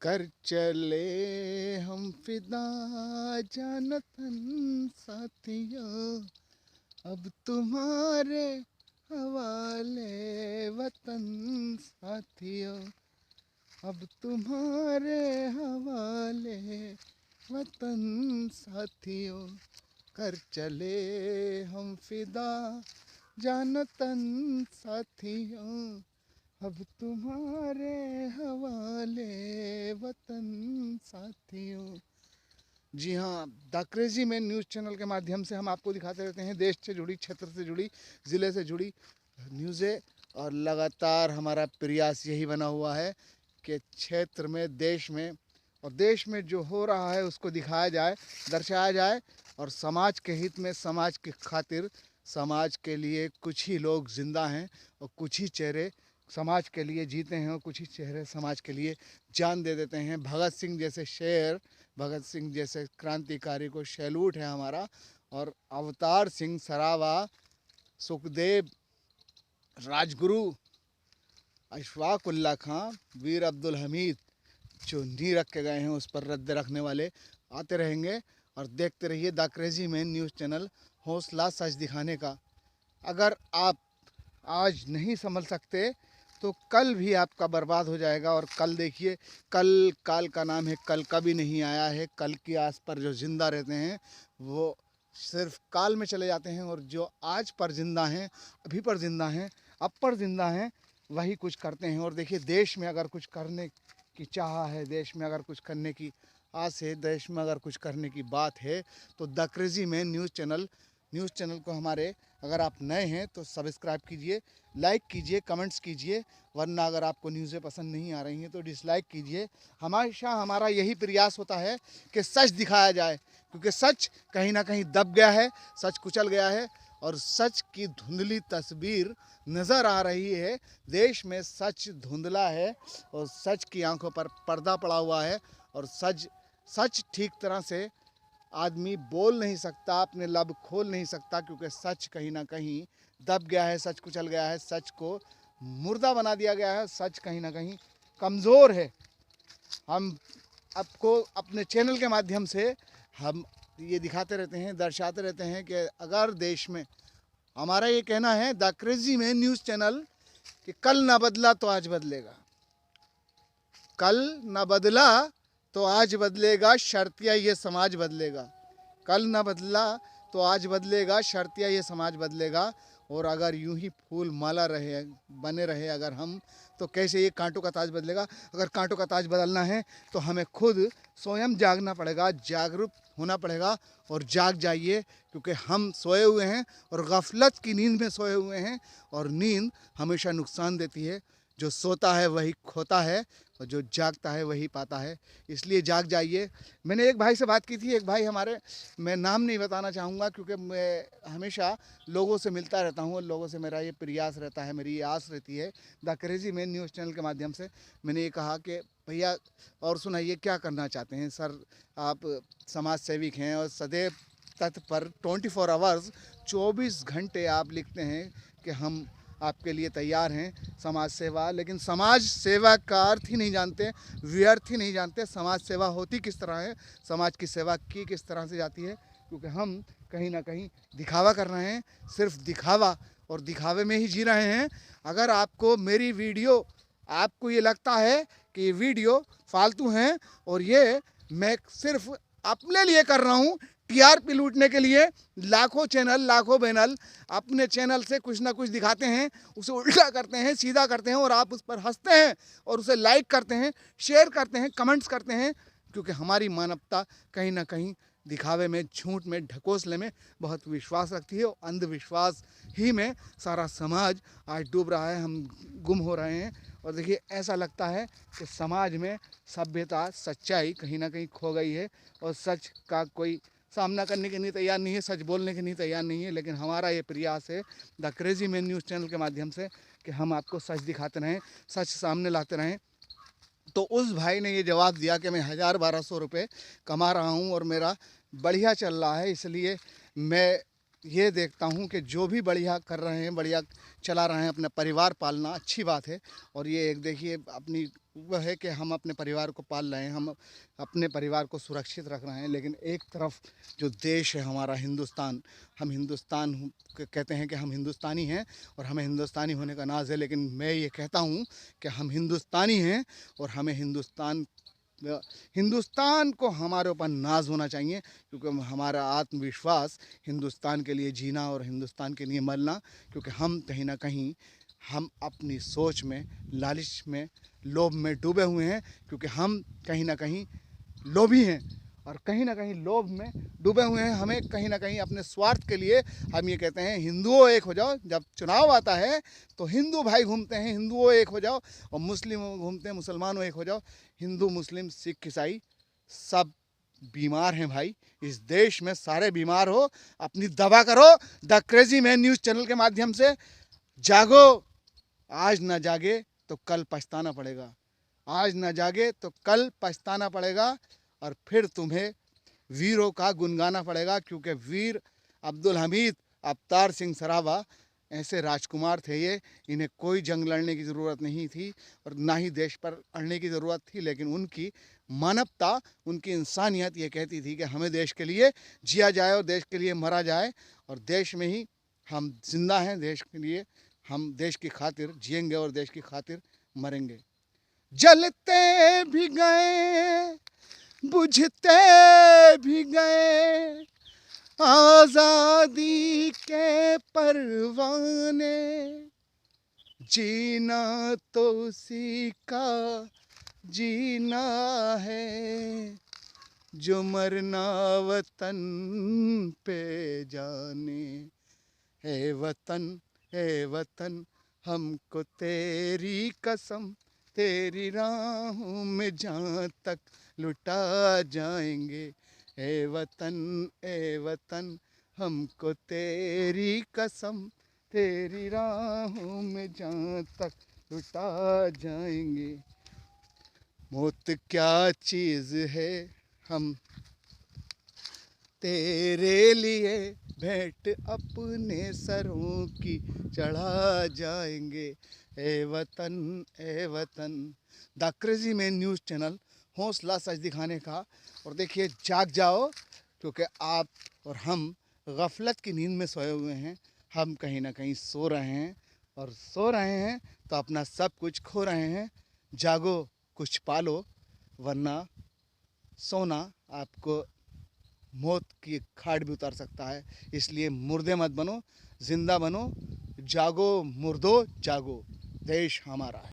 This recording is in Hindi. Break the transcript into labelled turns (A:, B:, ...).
A: कर चले हम फिदा जानतन साथियों, अब तुम्हारे हवाले वतन साथियों, अब तुम्हारे हवाले वतन साथियों। कर चले हम फिदा जानतन साथियों, अब तुम्हारे हवाले वतन साथियों। जी हाँ, the crazy man news channel के माध्यम से हम आपको दिखाते रहते हैं देश से जुड़ी, क्षेत्र से जुड़ी, ज़िले से जुड़ी न्यूज़ें। और लगातार हमारा प्रयास यही बना हुआ है कि क्षेत्र में, देश में जो हो रहा है उसको दिखाया जाए, दर्शाया जाए। और समाज के हित में, समाज की खातिर, समाज के लिए कुछ ही लोग जिंदा हैं और कुछ ही चेहरे समाज के लिए जीते हैं, और कुछ ही चेहरे समाज के लिए जान दे देते हैं। भगत सिंह जैसे शेर, भगत सिंह जैसे क्रांतिकारी को सैल्यूट है हमारा। और अवतार सिंह सरावा, सुखदेव, राजगुरु, अशफाक उल्ला खां, वीर अब्दुल हमीद जो नी रख के गए हैं उस पर रद्द रखने वाले आते रहेंगे। और देखते रहिए the crazy man news channel, हौसला सच दिखाने का। अगर आप आज नहीं संभल सकते तो कल भी आपका बर्बाद हो जाएगा। और कल देखिए, कल, काल का नाम है, कल कभी नहीं आया है। कल की आस पर जो जिंदा रहते हैं वो सिर्फ काल में चले जाते हैं, और जो आज पर जिंदा हैं, अभी पर जिंदा हैं, अब पर जिंदा हैं, वही कुछ करते हैं। और देखिए, देश में अगर कुछ करने की चाह है, देश में अगर कुछ करने की आस है, देश में अगर कुछ करने की बात है, तो the crazy man news channel को हमारे, अगर आप नए हैं तो सब्सक्राइब कीजिए, लाइक कीजिए, कमेंट्स कीजिए। वरना अगर आपको न्यूज़ें पसंद नहीं आ रही हैं तो डिसलाइक कीजिए। हमेशा हमारा यही प्रयास होता है कि सच दिखाया जाए, क्योंकि सच कहीं ना कहीं दब गया है, सच कुचल गया है, और सच की धुंधली तस्वीर नज़र आ रही है। देश में सच धुंधला है और सच की आंखों पर पर्दा पड़ा हुआ है। और सच ठीक तरह से आदमी बोल नहीं सकता, अपने लब खोल नहीं सकता, क्योंकि सच कहीं ना कहीं दब गया है, सच कुचल गया है, सच को मुर्दा बना दिया गया है, सच कहीं ना कहीं कमज़ोर है। हम आपको अपने चैनल के माध्यम से हम ये दिखाते रहते हैं, दर्शाते रहते हैं कि अगर देश में, हमारा ये कहना है the crazy man news channel, कि कल ना बदला तो आज बदलेगा, कल ना बदला तो आज बदलेगा, शर्तिया ये समाज बदलेगा। कल ना बदला तो आज बदलेगा, शर्तिया ये समाज बदलेगा। और अगर यूं ही फूल माला रहे, बने रहे अगर हम, तो कैसे ये कांटों का ताज बदलेगा। अगर कांटों का ताज बदलना है तो हमें खुद स्वयं जागना पड़ेगा, जागरूक होना पड़ेगा। और जाग जाइए, क्योंकि हम सोए हुए हैं और गफलत की नींद में सोए हुए हैं, और नींद हमेशा नुकसान देती है। जो सोता है वही खोता है, और जो जागता है वही पाता है। इसलिए जाग जाइए। मैंने एक भाई से बात की थी, एक भाई हमारे, मैं नाम नहीं बताना चाहूँगा क्योंकि मैं हमेशा लोगों से मिलता रहता हूँ, लोगों से मेरा ये प्रयास रहता है, मेरी ये आस रहती है the crazy man news channel के माध्यम से। मैंने ये कहा कि भैया, और सुनाइए क्या करना चाहते हैं सर। आप समाज सेविक हैं और सदैव तत्पर 24 आवर्स, 24 घंटे आप लिखते हैं कि हम आपके लिए तैयार हैं समाज सेवा। लेकिन समाज सेवा का अर्थ ही नहीं जानते, व्यर्थ ही नहीं जानते, समाज सेवा होती किस तरह है, समाज की सेवा की किस तरह से जाती है। क्योंकि हम कहीं ना कहीं दिखावा कर रहे हैं, सिर्फ दिखावा, और दिखावे में ही जी रहे हैं। अगर आपको मेरी वीडियो, आपको ये लगता है कि ये वीडियो फालतू हैं और ये मैं सिर्फ अपने लिए कर रहा हूँ, टीआरपी लूटने के लिए, लाखों चैनल, लाखों बैनल अपने चैनल से कुछ ना कुछ दिखाते हैं, उसे उल्टा करते हैं, सीधा करते हैं, और आप उस पर हंसते हैं और उसे लाइक करते हैं, शेयर करते हैं, कमेंट्स करते हैं। क्योंकि हमारी मानवता कहीं ना कहीं दिखावे में, झूठ में, ढकोसले में बहुत विश्वास रखती है, और अंधविश्वास ही में सारा समाज आज डूब रहा है, हम गुम हो रहे हैं। और देखिए, ऐसा लगता है कि समाज में सभ्यता, सच्चाई कहीं ना कहीं खो गई है, और सच का कोई सामना करने के लिए तैयार नहीं है, सच बोलने के लिए तैयार नहीं है। लेकिन हमारा ये प्रयास है the crazy man news channel के माध्यम से कि हम आपको सच दिखाते रहें, सच सामने लाते रहें। तो उस भाई ने ये जवाब दिया कि मैं 1000-1200 रुपये कमा रहा हूँ और मेरा बढ़िया चल रहा है, इसलिए मैं ये देखता हूँ कि जो भी बढ़िया कर रहे हैं, बढ़िया चला रहे हैं, अपना परिवार पालना अच्छी बात है। और ये एक देखिए, अपनी वह है कि हम अपने परिवार को पाल रहे हैं, हम अपने परिवार को सुरक्षित रख रहे हैं, लेकिन एक तरफ जो देश है हमारा हिंदुस्तान, हम हिंदुस्तान कहते हैं कि हम हिंदुस्तानी हैं और हमें हिंदुस्तानी होने का नाज़ है, लेकिन मैं ये कहता हूँ कि हम हिंदुस्तानी हैं और हमें हिंदुस्तान को हमारे ऊपर नाज होना चाहिए, क्योंकि हमारा आत्मविश्वास हिंदुस्तान के लिए जीना और हिंदुस्तान के लिए मरना, क्योंकि हम कहीं ना कहीं हम अपनी सोच में, लालच में, लोभ में डूबे हुए हैं, क्योंकि हम कहीं ना कहीं लोभी हैं और कहीं ना कहीं लोभ में डूबे हुए हैं। हमें कहीं ना कहीं अपने स्वार्थ के लिए हम ये कहते हैं हिंदुओं एक हो जाओ। जब चुनाव आता है तो हिंदू भाई घूमते हैं हिंदुओं एक हो जाओ, और मुस्लिम घूमते हैं मुसलमानों एक हो जाओ। हिंदू, मुस्लिम, सिख, ईसाई सब बीमार हैं भाई, इस देश में सारे बीमार हो। अपनी दवा करो। The crazy man news channel के माध्यम से जागो। आज ना जागे तो कल पछताना पड़ेगा, आज ना जागे तो कल पछताना पड़ेगा, और फिर तुम्हें वीरों का गुनगाना पड़ेगा, क्योंकि वीर अब्दुल हमीद, अवतार सिंह सराभा ऐसे राजकुमार थे ये। इन्हें कोई जंग लड़ने की ज़रूरत नहीं थी और ना ही देश पर अड़ने की ज़रूरत थी, लेकिन उनकी मानवता, उनकी इंसानियत ये कहती थी कि हमें देश के लिए जिया जाए और देश के लिए मरा जाए, और देश में ही हम जिंदा हैं। देश के लिए हम देश की खातिर जिएंगे और देश की खातिर मरेंगे। जलते भी गए, बुझते भी गए, आजादी के परवाने, जीना तो उसी का जीना है, जो मरना वतन पे जाने। ए वतन हमको तेरी कसम, तेरी राहों में जहाँ तक लुटा जाएंगे। ए वतन हमको तेरी कसम, तेरी राहों में जहाँ तक लुटा जाएंगे। मौत क्या चीज़ है हम तेरे लिए भेंट अपने सरों की चढ़ा जाएंगे। ए वतन। The crazy man news channel, हौसला सच दिखाने का। और देखिए, जाग जाओ, क्योंकि आप और हम गफलत की नींद में सोए हुए हैं। हम कहीं ना कहीं सो रहे हैं, और सो रहे हैं तो अपना सब कुछ खो रहे हैं। जागो, कुछ पालो, वरना सोना आपको मौत की खाट भी उतार सकता है। इसलिए मुर्दे मत बनो, जिंदा बनो। जागो मुर्दो जागो, देश हमारा है।